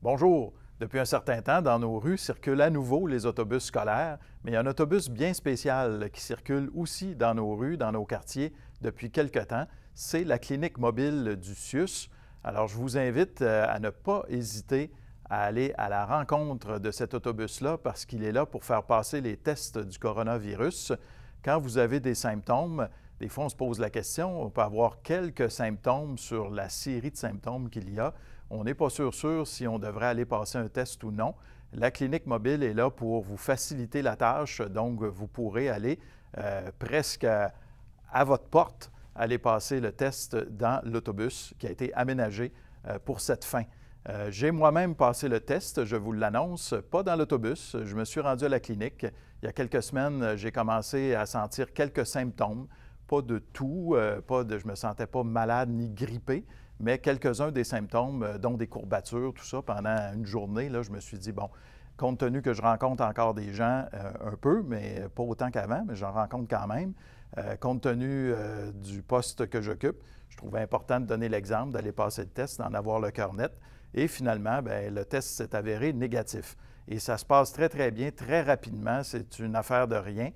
Bonjour. Depuis un certain temps, dans nos rues circulent à nouveau les autobus scolaires, mais il y a un autobus bien spécial qui circule aussi dans nos rues, dans nos quartiers depuis quelque temps. C'est la clinique mobile du CIUS. Alors, je vous invite à ne pas hésiter à aller à la rencontre de cet autobus-là parce qu'il est là pour faire passer les tests du coronavirus. Quand vous avez des symptômes, des fois on se pose la question, on peut avoir quelques symptômes sur la série de symptômes qu'il y a. On n'est pas sûr si on devrait aller passer un test ou non. La clinique mobile est là pour vous faciliter la tâche, donc vous pourrez aller presque à votre porte, aller passer le test dans l'autobus qui a été aménagé pour cette fin. J'ai moi-même passé le test, je vous l'annonce, pas dans l'autobus. Je me suis rendu à la clinique. Il y a quelques semaines, j'ai commencé à sentir quelques symptômes. Pas de tout, je ne me sentais pas malade ni grippé, mais quelques-uns des symptômes, dont des courbatures, tout ça, pendant une journée, là, je me suis dit, bon, compte tenu que je rencontre encore des gens un peu, mais pas autant qu'avant, mais j'en rencontre quand même, compte tenu du poste que j'occupe, je trouvais important de donner l'exemple, d'aller passer le test, d'en avoir le cœur net. Et finalement, bien, le test s'est avéré négatif. Et ça se passe très, très bien, très rapidement. C'est une affaire de rien.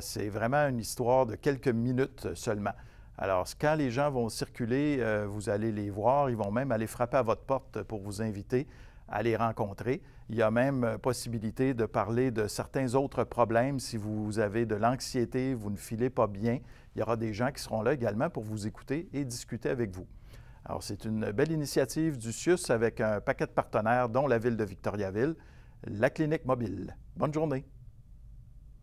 C'est vraiment une histoire de quelques minutes seulement. Alors, quand les gens vont circuler, vous allez les voir. Ils vont même aller frapper à votre porte pour vous inviter à les rencontrer. Il y a même possibilité de parler de certains autres problèmes. Si vous avez de l'anxiété, vous ne filez pas bien, il y aura des gens qui seront là également pour vous écouter et discuter avec vous. Alors, c'est une belle initiative du CIUS avec un paquet de partenaires, dont la Ville de Victoriaville, la clinique mobile. Bonne journée.